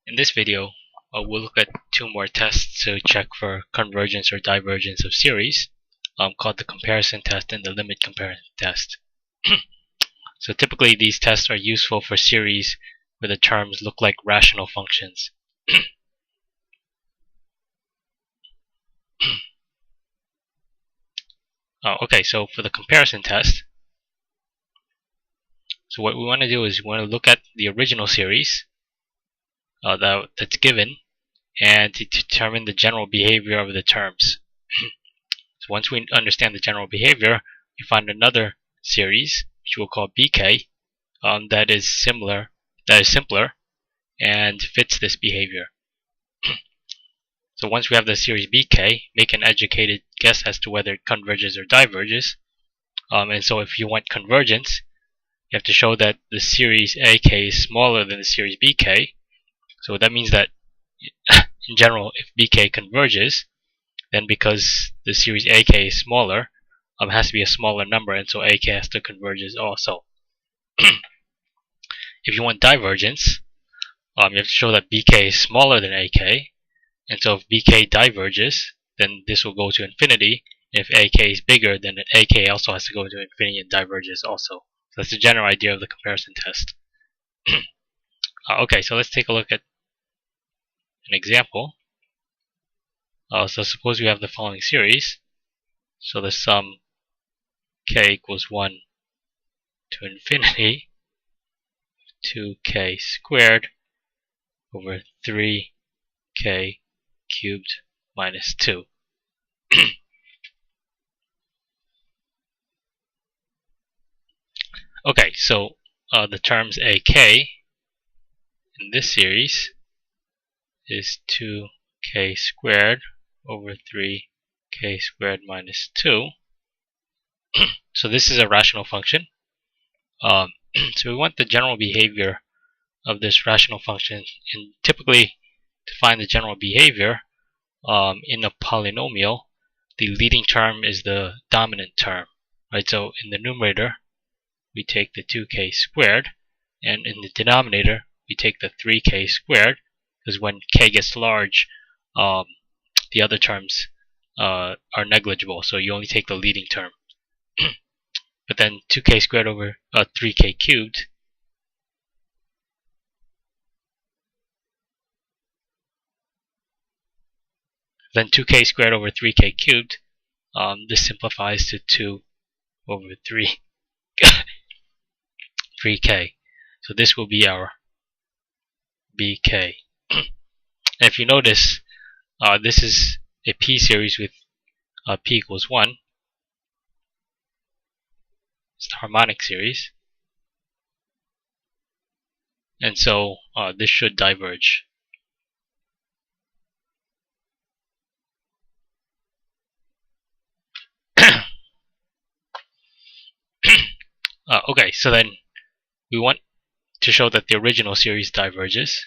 In this video, we'll look at two more tests to check for convergence or divergence of series, called the comparison test and the limit comparison test. So typically these tests are useful for series where the terms look like rational functions. Okay, so for the comparison test, so what we want to do is we want to look at the original series that's given and to determine the general behavior of the terms. So once we understand the general behavior, we find another series, which we'll call BK, that is simpler, and fits this behavior. So once we have the series BK, make an educated guess as to whether it converges or diverges. And so if you want convergence, you have to show that the series AK is smaller than the series BK. So that means that in general, if BK converges, then because the series AK is smaller, it has to be a smaller number, and so AK has to converge also. If you want divergence, you have to show that BK is smaller than AK, and so if BK diverges, then this will go to infinity. If AK is bigger, then AK also has to go to infinity and diverges also. So that's the general idea of the comparison test. Okay, so let's take a look at an example. So suppose we have the following series. So the sum k equals 1 to infinity 2k squared over 3k cubed minus 2. Okay, so the terms AK in this series is 2k squared over 3k squared minus 2. So this is a rational function. So we want the general behavior of this rational function, and typically to find the general behavior in a polynomial, the leading term is the dominant term, right? So in the numerator we take the 2k squared, and in the denominator we take the 3k squared, because when k gets large, the other terms are negligible, so you only take the leading term. But then 2k squared over 3k cubed, then 2k squared over 3k cubed, this simplifies to 2 over 3k. So this will be our BK. And if you notice, this is a P series with P equals 1. It's the harmonic series. And so this should diverge. Okay, so then we want to show that the original series diverges.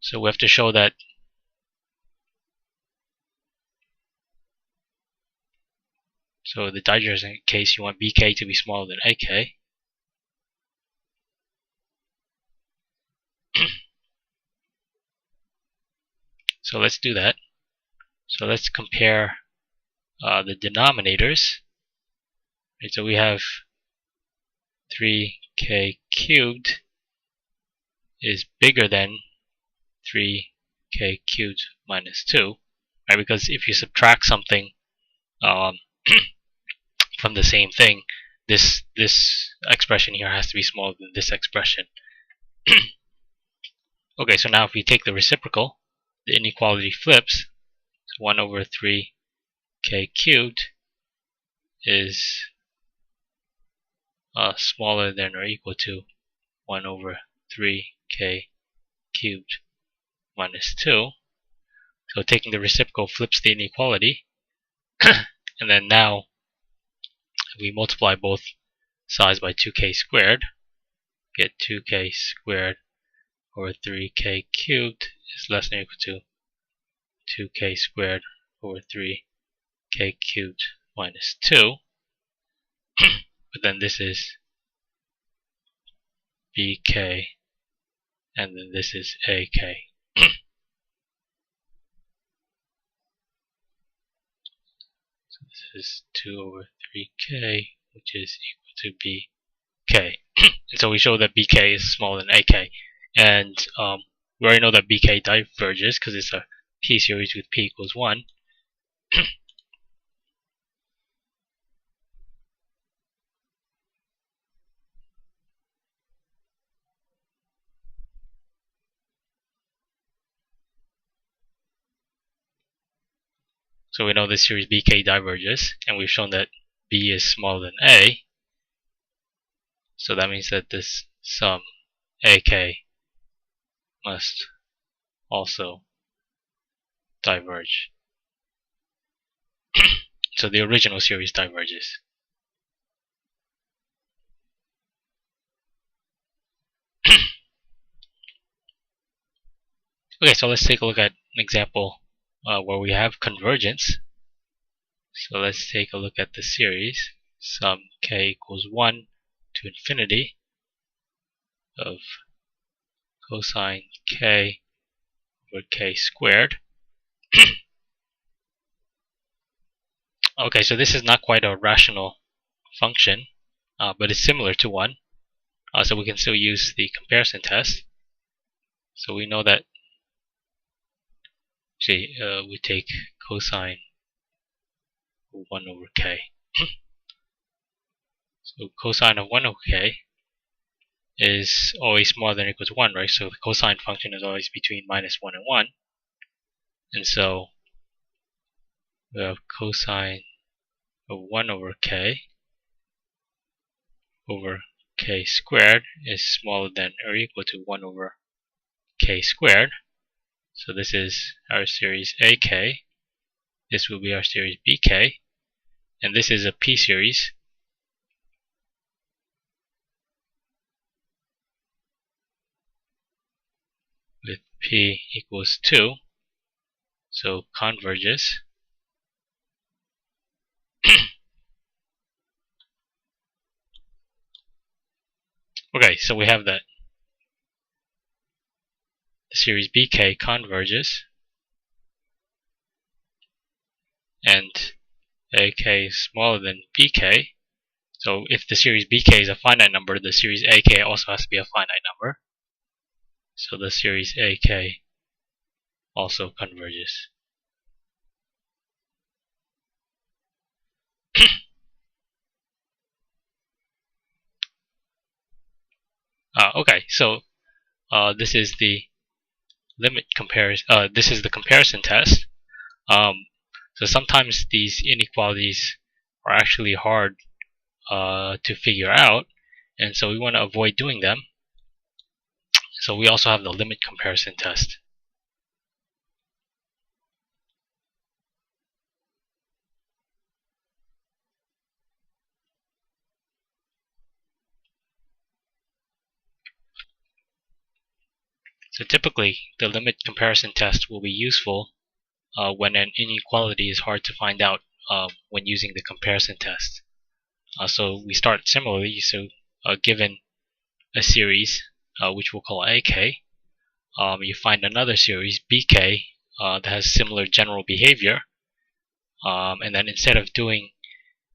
So we have to show that so the divergence case, you want BK to be smaller than AK. So let's do that. So let's compare the denominators. Right, so we have 3k cubed is bigger than 3k cubed minus 2, right? Because if you subtract something from the same thing, this expression here has to be smaller than this expression. Okay, so now if we take the reciprocal, the inequality flips. So 1 over 3k cubed is smaller than or equal to 1 over 3k cubed minus 2. So taking the reciprocal flips the inequality. And then now we multiply both sides by 2k squared, get 2k squared over 3k cubed is less than or equal to 2k squared over 3k cubed minus 2. But then this is bk, and then this is ak. So this is 2 over 3k, which is equal to bk. And so we show that bk is smaller than ak. And we already know that bk diverges because it's a p-series with p equals 1. So we know this series bk diverges, and we've shown that b is smaller than a. So that means that this sum ak must also diverge. So the original series diverges. Okay, so let's take a look at an example where we have convergence. So let's take a look at the series sum k equals 1 to infinity of cosine k over k squared. Okay, so this is not quite a rational function, but it's similar to one. So we can still use the comparison test. So we know that we take cosine 1 over k. So cosine of 1 over k is always smaller than or equal to 1, right? So the cosine function is always between minus 1 and 1. And so we have cosine of 1 over k squared is smaller than or equal to 1 over k squared. So this is our series AK. This will be our series BK. And this is a P series. With P equals 2. So converges. Okay, so we have that the series BK converges, and AK is smaller than BK. So if the series BK is a finite number, the series AK also has to be a finite number. So the series AK also converges. Okay, so this is the limit comparison. This is the comparison test. So sometimes these inequalities are actually hard to figure out, and so we want to avoid doing them. So we also have the limit comparison test. So typically, the limit comparison test will be useful when an inequality is hard to find out when using the comparison test. So we start similarly. So given a series, which we'll call AK, you find another series, BK, that has similar general behavior. And then instead of doing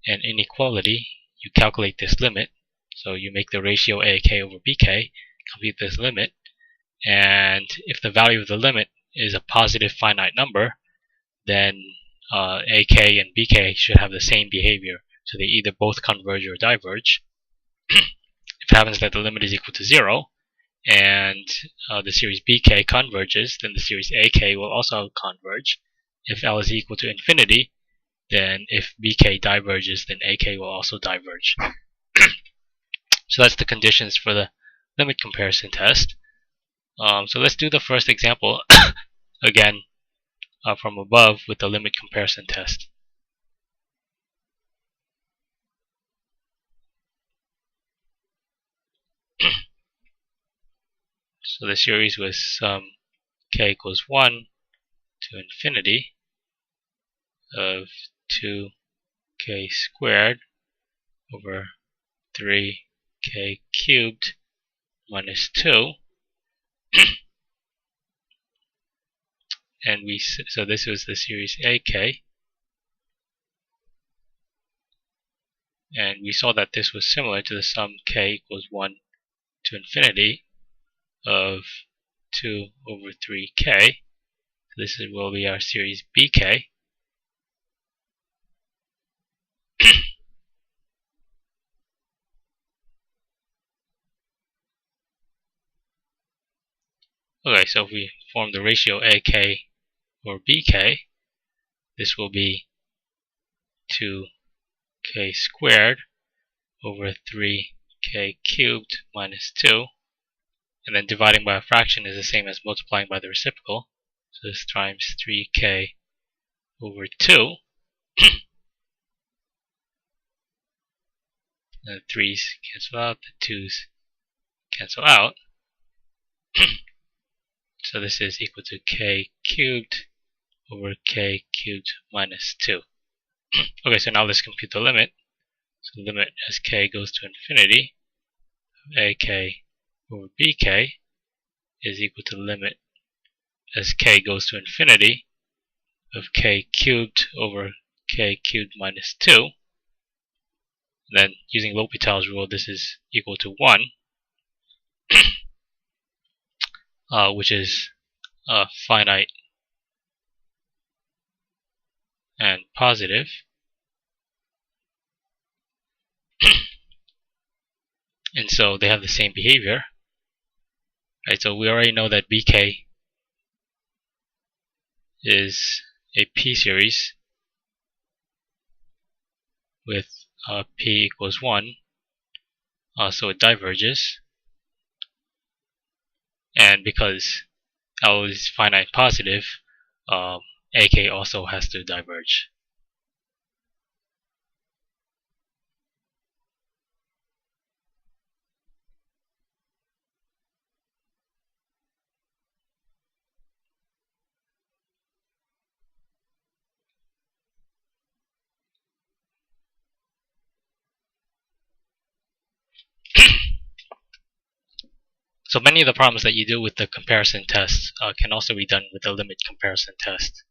an inequality, you calculate this limit. So you make the ratio AK over BK, compute this limit, and if the value of the limit is a positive finite number, then AK and BK should have the same behavior. So they either both converge or diverge. If it happens that the limit is equal to 0, and the series BK converges, then the series AK will also converge. If L is equal to infinity, then if BK diverges, then AK will also diverge. So that's the conditions for the limit comparison test. So let's do the first example again from above with the limit comparison test. So the series was sum k equals 1 to infinity of 2k squared over 3k cubed minus 2. And so this was the series AK. And we saw that this was similar to the sum k equals 1 to infinity of 2 over 3k. This will be our series BK. Okay, so if we form the ratio AK or BK, this will be 2k squared over 3k cubed minus 2. And then dividing by a fraction is the same as multiplying by the reciprocal. So this times 3k over 2. The 3's cancel out, the 2's cancel out. So this is equal to k cubed over k cubed minus 2. Okay, so now let's compute the limit. So limit as k goes to infinity of ak over bk is equal to limit as k goes to infinity of k cubed over k cubed minus 2. Then using L'Hopital's rule, this is equal to 1, which is finite and positive. And so they have the same behavior. Right, so we already know that BK is a p-series with p equals 1, so it diverges. And because L is finite positive, AK also has to diverge. So many of the problems that you do with the comparison test can also be done with the limit comparison test.